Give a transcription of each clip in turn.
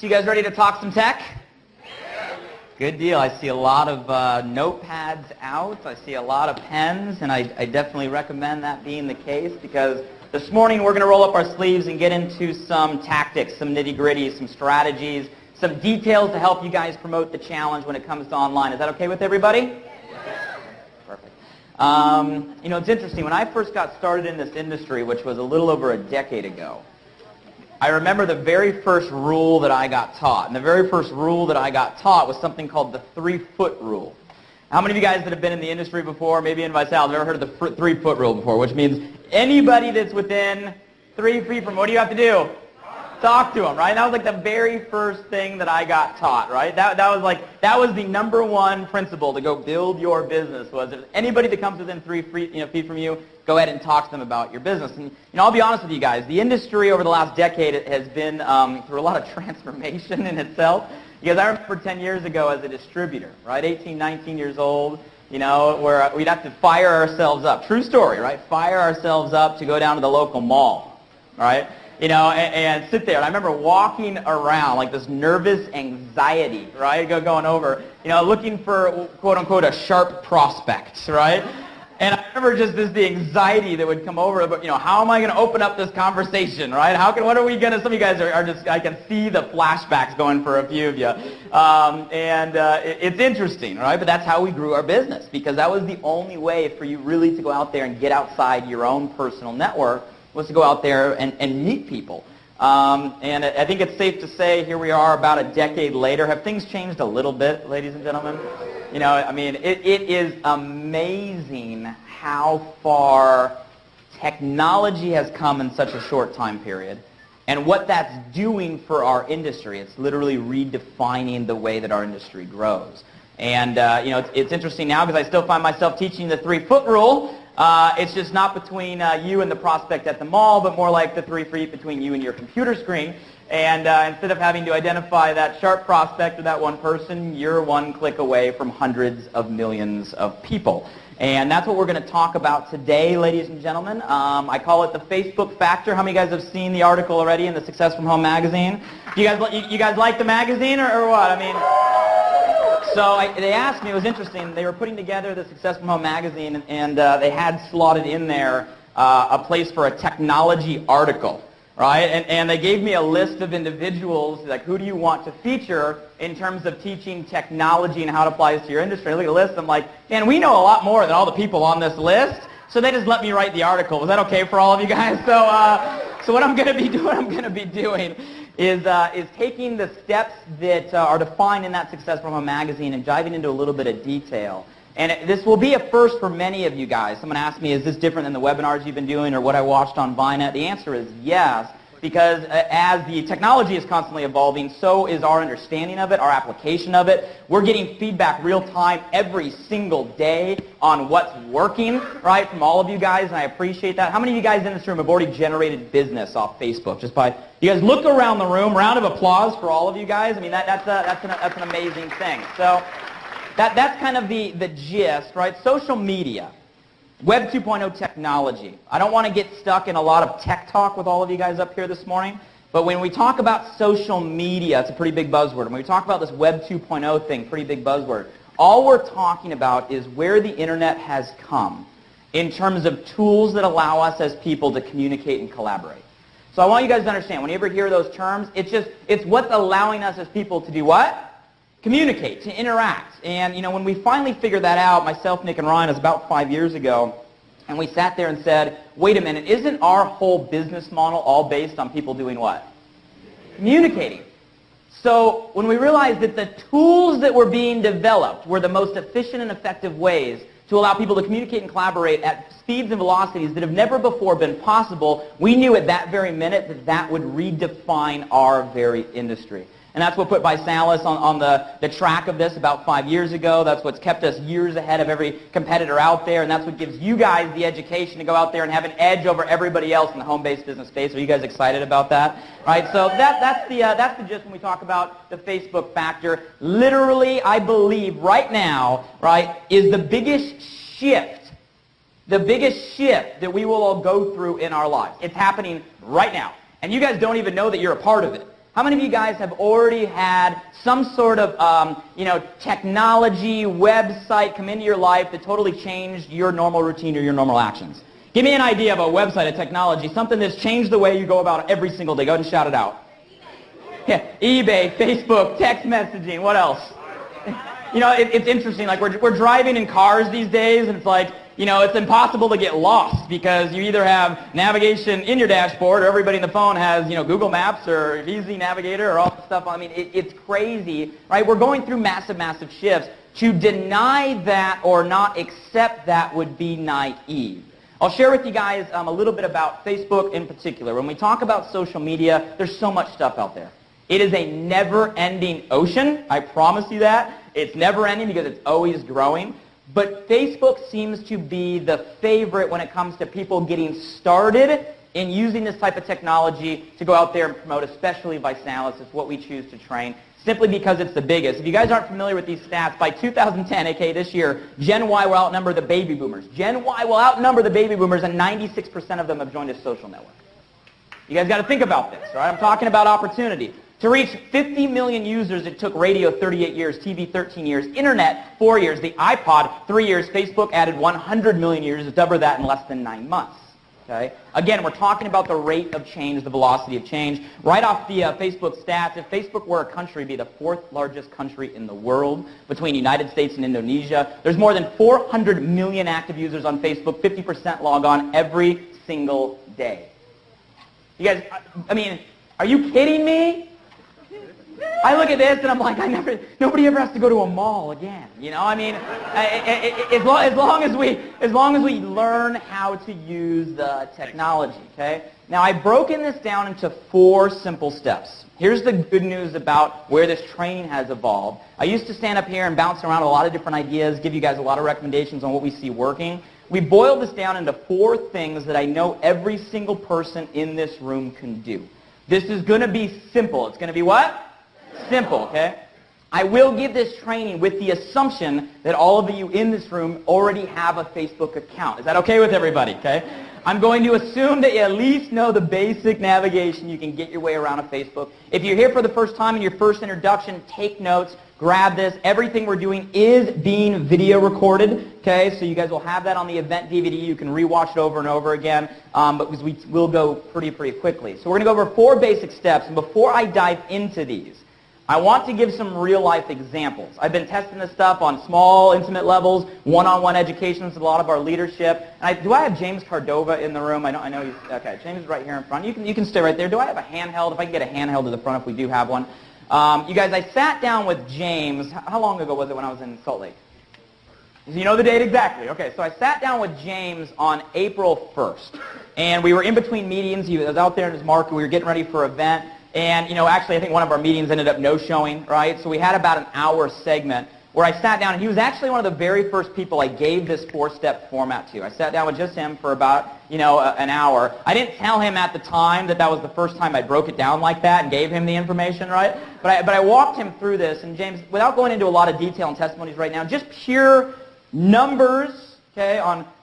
So you guys ready to talk some tech? Good deal. I see a lot of notepads out. I see a lot of pens, and I definitely recommend that being the case because this morning we're going to roll up our sleeves and get into some tactics, some nitty-gritty, some strategies, some details to help you guys promote the challenge when it comes to online. Is that okay with everybody? Perfect. You know, it's interesting. When I first got started in this industry, which was a little over a decade ago, I remember the very first rule that I got taught. And the very first rule that I got taught was something called the 3-foot rule. How many of you guys that have been in the industry before, maybe in ViSalus, have ever heard of the 3-foot rule before, which means anybody that's within 3 feet from, what do you have to do? Talk to them, right? And that was like the very first thing that I got taught, right? That was the number one principle to go build your business was if anybody that comes within 3 feet from you, go ahead and talk to them about your business. And I'll be honest with you guys, the industry over the last decade has been through a lot of transformation in itself. Because I remember 10 years ago as a distributor, right? 18, 19 years old, you know, where we'd have to fire ourselves up. True story, right? Fire ourselves up to go down to the local mall, right? You know, and sit there. And I remember walking around like this nervous anxiety, right? Going over, you know, looking for, quote unquote, a sharp prospect, right? And I remember just the anxiety that would come over, but, you know, how am I going to open up this conversation, right? What are we going to, some of you guys are just, I can see the flashbacks going for a few of you. It's interesting, right? But that's how we grew our business, because that was the only way for you really to go out there and get outside your own personal network, was to go out there and meet people. And I think it's safe to say here we are about a decade later. Have things changed a little bit, ladies and gentlemen? You know, I mean, it is amazing how far technology has come in such a short time period and what that's doing for our industry. It's literally redefining the way that our industry grows. And, you know, it's interesting now because I still find myself teaching the 3-foot rule. It's just not between you and the prospect at the mall, but more like the 3 feet between you and your computer screen. And instead of having to identify that sharp prospect or that one person, you're one click away from hundreds of millions of people. And that's what we're going to talk about today, ladies and gentlemen. I call it the Facebook factor. How many of you guys have seen the article already in the Success from Home magazine? You guys like the magazine or what? I mean, so they asked me, it was interesting, they were putting together the Success from Home magazine, and they had slotted in there a place for a technology article, right? And they gave me a list of individuals, like, who do you want to feature in terms of teaching technology and how it applies to your industry? I look at the list, I'm like, man, we know a lot more than all the people on this list, so they just let me write the article. Was that okay for all of you guys? So what I'm going to be doing is taking the steps that are defined in that Success from Home magazine and diving into a little bit of detail. And this will be a first for many of you guys. Someone asked me, is this different than the webinars you've been doing or what I watched on ViNet? The answer is yes, because as the technology is constantly evolving, so is our understanding of it, our application of it. We're getting feedback real time every single day on what's working, right, from all of you guys, and I appreciate that. How many of you guys in this room have already generated business off Facebook? Just by, you guys look around the room, round of applause for all of you guys. I mean, that's an amazing thing. So that's kind of the gist, right? Social media, Web 2.0 technology. I don't want to get stuck in a lot of tech talk with all of you guys up here this morning, but when we talk about social media, it's a pretty big buzzword. When we talk about this Web 2.0 thing, pretty big buzzword, all we're talking about is where the internet has come in terms of tools that allow us as people to communicate and collaborate. So I want you guys to understand, when you ever hear those terms, it's what's allowing us as people to do what? Communicate, to interact. And, you know, when we finally figured that out, myself, Nick, and Ryan, it was about 5 years ago, and we sat there and said, wait a minute, isn't our whole business model all based on people doing what? Communicating. So when we realized that the tools that were being developed were the most efficient and effective ways to allow people to communicate and collaborate at speeds and velocities that have never before been possible, we knew at that very minute that that would redefine our very industry. And that's what put ViSalus on the track of this about 5 years ago. That's what's kept us years ahead of every competitor out there. And that's what gives you guys the education to go out there and have an edge over everybody else in the home-based business space. Are you guys excited about that? Right? So that's the gist when we talk about the Facebook factor. Literally, I believe right now, right, is the biggest shift that we will all go through in our lives. It's happening right now. And you guys don't even know that you're a part of it. How many of you guys have already had some sort of technology, website come into your life that totally changed your normal routine or your normal actions? Give me an idea of a website, a technology, something that's changed the way you go about it every single day. Go ahead and shout it out. Yeah, eBay, Facebook, text messaging, what else? It's interesting, like we're driving in cars these days, and it's like, it's impossible to get lost because you either have navigation in your dashboard or everybody in the phone has, Google Maps or Easy Navigator or all that stuff. I mean, it's crazy, right? We're going through massive, massive shifts. To deny that or not accept that would be naive. I'll share with you guys a little bit about Facebook in particular. When we talk about social media, there's so much stuff out there. It is a never-ending ocean. I promise you that. It's never-ending because it's always growing. But Facebook seems to be the favorite when it comes to people getting started in using this type of technology to go out there and promote, especially ViSalus. It's what we choose to train, simply because it's the biggest. If you guys aren't familiar with these stats, by 2010, aka this year, Gen Y will outnumber the baby boomers. Gen Y will outnumber the baby boomers, and 96% of them have joined a social network. You guys got to think about this, all right? I'm talking about opportunity. To reach 50 million users, it took radio 38 years, TV 13 years, internet 4 years, the iPod 3 years, Facebook added 100 million users, double that in less than 9 months. Okay? Again, we're talking about the rate of change, the velocity of change. Right off the Facebook stats, if Facebook were a country, it'd be the 4th largest country in the world between the United States and Indonesia. There's more than 400 million active users on Facebook, 50% log on every single day. You guys, I mean, are you kidding me? I look at this and I'm like, nobody ever has to go to a mall again. I mean, as long as we learn how to use the technology, okay? Now, I've broken this down into 4 simple steps. Here's the good news about where this training has evolved. I used to stand up here and bounce around a lot of different ideas, give you guys a lot of recommendations on what we see working. We boiled this down into 4 things that I know every single person in this room can do. This is going to be simple. It's going to be what? Simple, okay? I will give this training with the assumption that all of you in this room already have a Facebook account. Is that okay with everybody, okay? I'm going to assume that you at least know the basic navigation. You can get your way around a Facebook. If you're here for the first time in your first introduction, take notes, grab this. Everything we're doing is being video recorded, okay? So you guys will have that on the event DVD. You can rewatch it over and over again, because we will go pretty quickly. So we're going to go over 4 basic steps, and before I dive into these, I want to give some real-life examples. I've been testing this stuff on small, intimate levels, one-on-one education with a lot of our leadership. And do I have James Cardova in the room? I know he's, okay, James is right here in front. You can stay right there. Do I have a handheld? If I can get a handheld to the front, if we do have one. You guys, I sat down with James. How long ago was it when I was in Salt Lake? You know the date exactly. Okay, so I sat down with James on April 1st. And we were in between meetings. He was out there in his market. We were getting ready for an event. And, actually, I think one of our meetings ended up no-showing, right? So we had about an hour segment where I sat down, and he was actually one of the very first people I gave this 4-step format to. I sat down with just him for about, an hour. I didn't tell him at the time that was the first time I broke it down like that and gave him the information, right? But I walked him through this, and James, without going into a lot of detail and testimonies right now, just pure numbers, okay,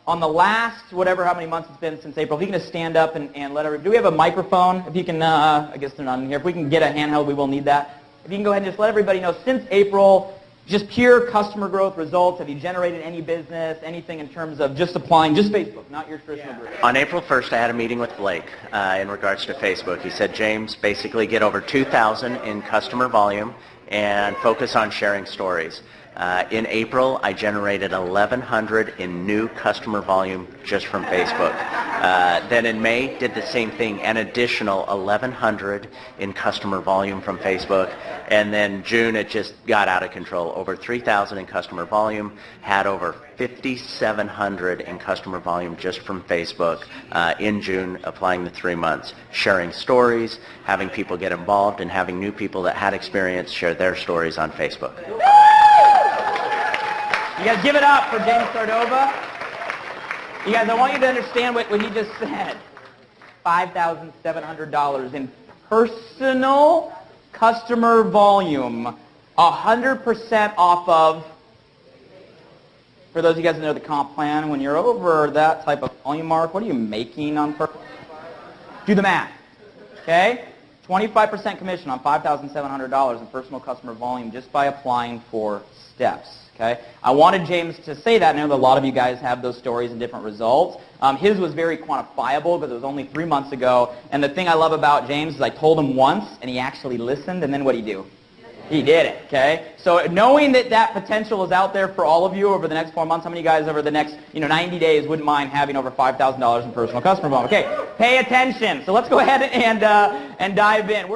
on the last, how many months it's been since April. If you can just stand up and let everybody, do we have a microphone? If you can, I guess they're not in here. If we can get a handheld, we will need that. If you can go ahead and just let everybody know, since April, just pure customer growth results. Have you generated any business, anything in terms of just applying, just Facebook, not your traditional group? On April 1st, I had a meeting with Blake in regards to Facebook. He said, James, basically get over 2,000 in customer volume and focus on sharing stories. In April, I generated 1,100 in new customer volume just from Facebook. Then in May, did the same thing, an additional 1,100 in customer volume from Facebook. And then June, it just got out of control. Over 3,000 in customer volume, had over 5,700 in customer volume just from Facebook in June, applying the 3 months. Sharing stories, having people get involved, and having new people that had experience share their stories on Facebook. You guys give it up for James Cardova. You guys, I want you to understand what he just said. $5,700 in personal customer volume, 100% off of, for those of you guys that know the comp plan, when you're over that type of volume mark, what are you making on per? Do the math, okay? 25% commission on $5,700 in personal customer volume just by applying for steps. Okay? I wanted James to say that. I know that a lot of you guys have those stories and different results. His was very quantifiable because it was only 3 months ago. And the thing I love about James is I told him once, and he actually listened, and then what did he do? He did it, okay? So knowing that that potential is out there for all of you over the next 4 months, how many guys over the next 90 days wouldn't mind having over $5,000 in personal customer volume? Okay, pay attention. So let's go ahead and dive in.